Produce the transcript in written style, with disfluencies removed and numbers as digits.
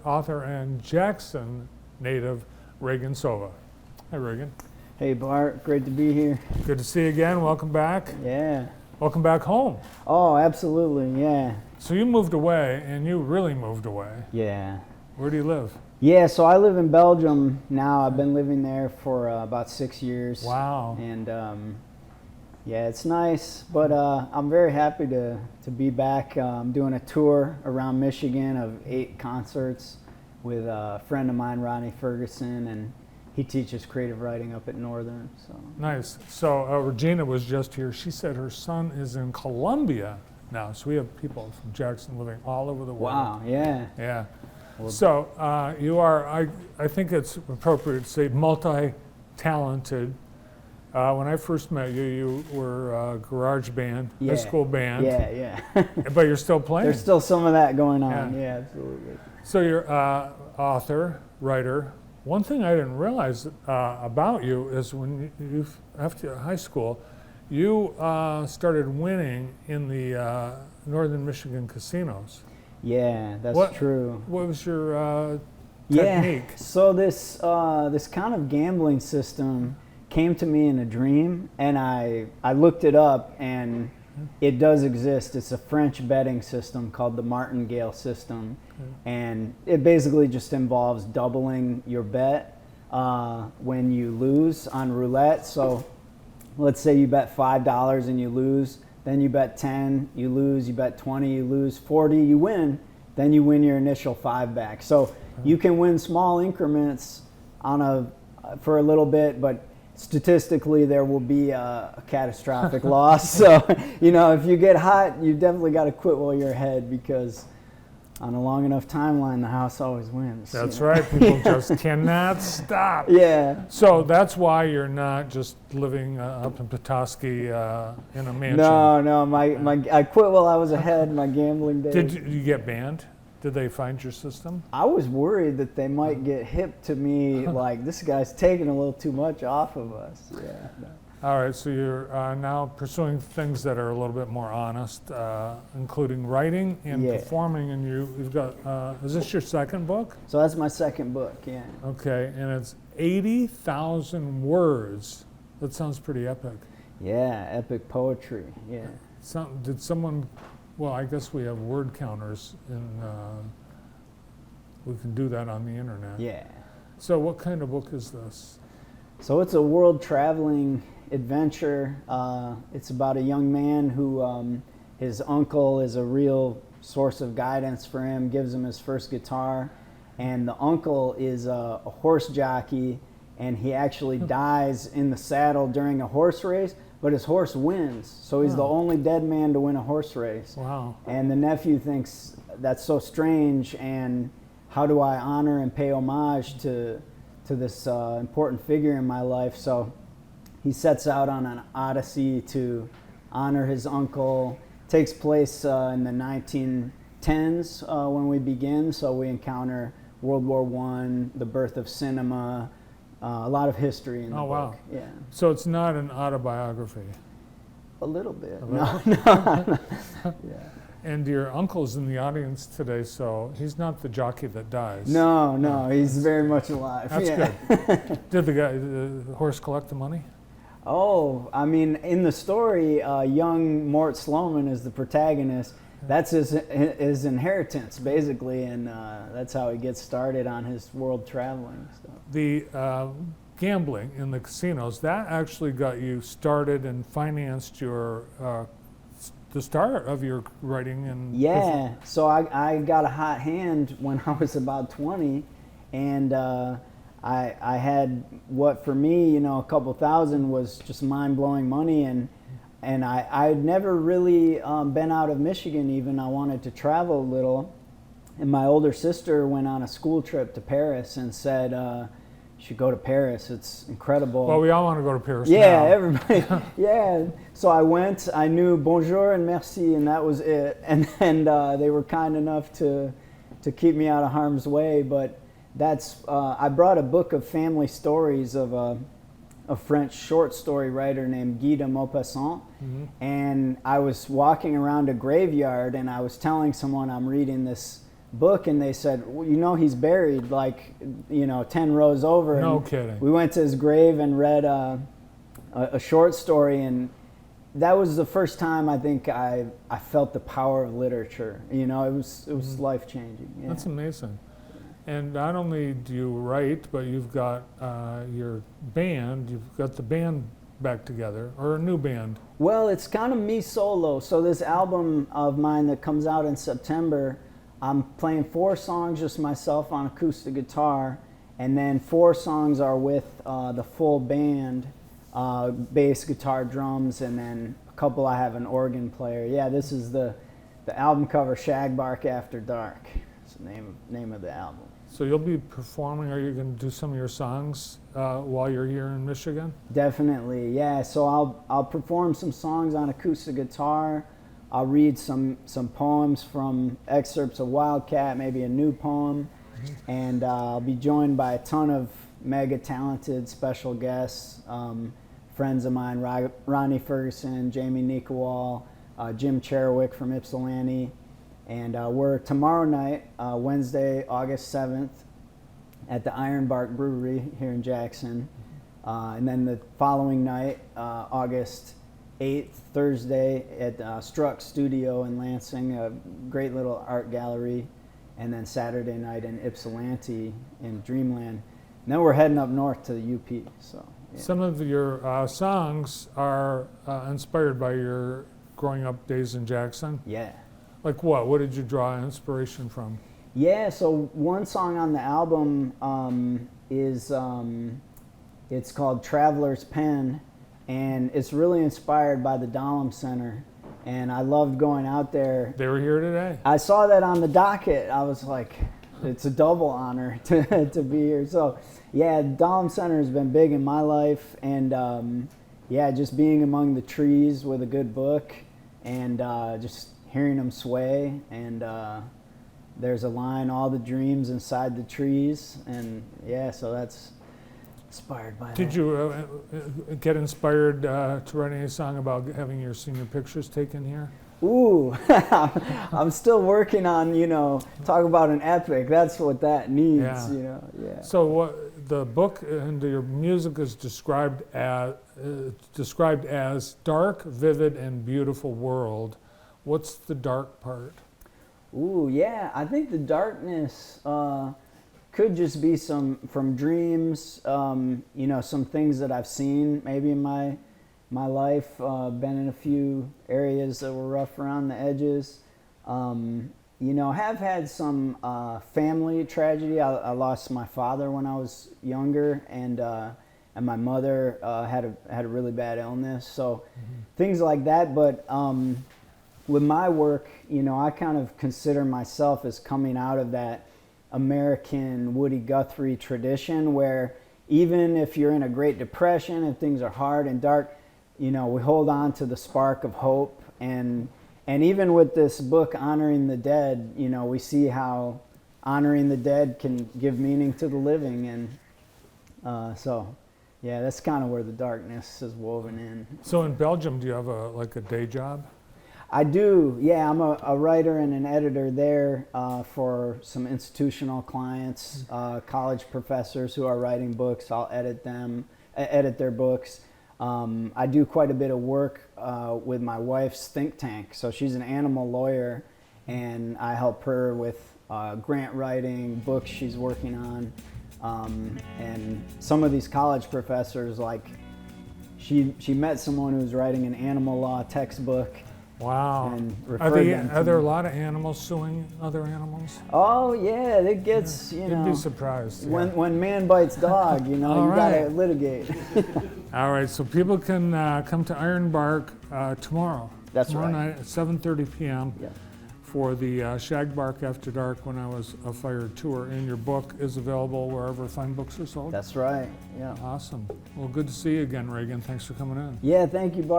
author, and Jackson native, Reagan Sova. Hi, Reagan. Hey, Bart. Great to be here. Good to see you again. Welcome back. Yeah. Welcome back home. Oh, absolutely. Yeah. So you moved away, and you really moved away. Yeah. Where do you live? Yeah, so I live in Belgium now. I've been living there for about 6 years. Wow. And yeah, it's nice, but I'm very happy to be back. I'm doing a tour around Michigan of 8 concerts with a friend of mine, Ronnie Ferguson, and he teaches creative writing up at Northern. So Nice. So Regina was just here. She said her son is in Colombia now. So we have people from Jackson living all over the world. wow, yeah. Yeah. Well, So you are, I think it's appropriate to say, multi-talented. When I first met you, you were a garage band, Yeah. high school band. Yeah, yeah. But you're still playing. There's still some of that going on. Yeah. Yeah, absolutely. So you're author, writer. One thing I didn't realize about you is when you after high school, you started winning in the Northern Michigan casinos. Yeah, that's true. What was your technique? Yeah, so this kind of gambling system came to me in a dream, and I looked it up, and it does exist. It's a French betting system called the martingale system, and it basically just involves doubling your bet when you lose on roulette. So let's say you bet $5 and you lose, then you bet 10, you lose, you bet 20, you lose, 40, you win, then you win your initial 5 back. So you can win small increments for a little bit, but statistically there will be a catastrophic loss. So, if you get hot, you definitely got to quit while you're ahead, because on a long enough timeline, the house always wins. That's right. People just cannot stop. Yeah. So that's why you're not just living up in Petoskey in a mansion. No. I quit while I was ahead. My gambling days. Did you get banned? Did they find your system? I was worried that they might get hip to me, like, this guy's taking a little too much off of us. Yeah. All right, so you're now pursuing things that are a little bit more honest, including writing and performing. And you've got, is this your second book? So that's my second book, yeah. Okay, and it's 80,000 words. That sounds pretty epic. Yeah, epic poetry, yeah. Did someone, well, I guess we have word counters, and we can do that on the internet. Yeah. So what kind of book is this? So it's a world traveling adventure. It's about a young man who his uncle is a real source of guidance for him, gives him his first guitar, and the uncle is a horse jockey, and he actually dies in the saddle during a horse race, but his horse wins, so he's the only dead man to win a horse race. Wow. And the nephew thinks that's so strange, and how do I honor and pay homage to this important figure in my life? So he sets out on an odyssey to honor his uncle. Takes place in the 1910s when we begin, so we encounter World War I, the birth of cinema, a lot of history in the book. Wow. Yeah. So it's not an autobiography? A little bit. A No. Yeah. And your uncle's in the audience today, so he's not the jockey that dies. No, he's very much alive. That's good. Did the horse collect the money? Oh, I mean, in the story, young Mort Sloman is the protagonist. That's his inheritance, basically, and that's how he gets started on his world traveling stuff. The gambling in the casinos, that actually got you started and financed your the start of your writing and yeah. So I got a hot hand when I was about 20, and I had what for me, a couple thousand was just mind-blowing money, and I had never really been out of Michigan even. I wanted to travel a little, and my older sister went on a school trip to Paris and said, you should go to Paris, it's incredible. Well, we all want to go to Paris yeah, now. Everybody, yeah. So I went, I knew bonjour and merci, and that was it. And then they were kind enough to keep me out of harm's way, but that's, I brought a book of family stories of a French short story writer named Guy de Maupassant, and I was walking around a graveyard, and I was telling someone I'm reading this book, and they said, well, you know, he's buried like, 10 rows over. No and kidding. We went to his grave and read a short story, and that was the first time I think I felt the power of literature. It was life changing. Yeah. That's amazing. And not only do you write, but you've got your band. You've got the band back together, or a new band. Well, it's kind of me solo. So this album of mine that comes out in September, I'm playing 4 songs just myself on acoustic guitar, and then 4 songs are with the full band, bass, guitar, drums, and then a couple I have an organ player. Yeah, this is the album cover, Shagbark After Dark. It's the name of the album. So you'll be performing. Are you going to do some of your songs while you're here in Michigan? Definitely, yeah. So I'll perform some songs on acoustic guitar. I'll read some poems from excerpts of Wildcat, maybe a new poem, and I'll be joined by a ton of mega talented special guests, friends of mine, Ronnie Ferguson, Jamie Nikowal, Jim Cherwick from Ypsilanti. And we're tomorrow night, Wednesday, August 7th, at the Iron Bark Brewery here in Jackson. And then the following night, August 8th, Thursday, at Struck Studio in Lansing, a great little art gallery. And then Saturday night in Ypsilanti in Dreamland. And then we're heading up north to the UP. So yeah. Some of your songs are inspired by your growing up days in Jackson. Yeah. Like what? What did you draw inspiration from? Yeah, so one song on the album is it's called Traveler's Pen, and it's really inspired by the Dahlem Center, and I loved going out there. They were here today. I saw that on the docket. I was like, it's a double honor to be here. So yeah, Dahlem Center has been big in my life, and yeah, just being among the trees with a good book, and just hearing them sway, and there's a line, all the dreams inside the trees, and yeah, so that's inspired by that. Did you get inspired to write any song about having your senior pictures taken here? Ooh, I'm still working on, talk about an epic. That's what that needs, yeah. So what the book and your music is described as dark, vivid, and beautiful world. What's the dark part? Ooh, yeah, I think the darkness could just be from dreams, some things that I've seen maybe in my life, been in a few areas that were rough around the edges. Have had some family tragedy. I lost my father when I was younger, and my mother had a really bad illness. So things like that, but with my work, I kind of consider myself as coming out of that American Woody Guthrie tradition, where even if you're in a Great Depression and things are hard and dark, we hold on to the spark of hope. And even with this book, Honoring the Dead, we see how honoring the dead can give meaning to the living. And so, yeah, that's kind of where the darkness is woven in. So in Belgium, do you have a day job? I do, yeah. I'm a writer and an editor there for some institutional clients, college professors who are writing books. I'll edit their books. I do quite a bit of work with my wife's think tank. So she's an animal lawyer, and I help her with grant writing, books she's working on. And some of these college professors, like she met someone who was writing an animal law textbook. Wow. Are there a lot of animals suing other animals? Oh yeah, it gets, You'd be surprised. When man bites dog, you gotta litigate. All right, so people can come to Iron Bark tomorrow. Tomorrow night at 7:30 p.m. Yeah. For the Shagbark After Dark When I Was a Fire tour. And your book is available wherever fine books are sold? That's right, yeah. Awesome. Well, good to see you again, Reagan. Thanks for coming in. Yeah, thank you, Bart.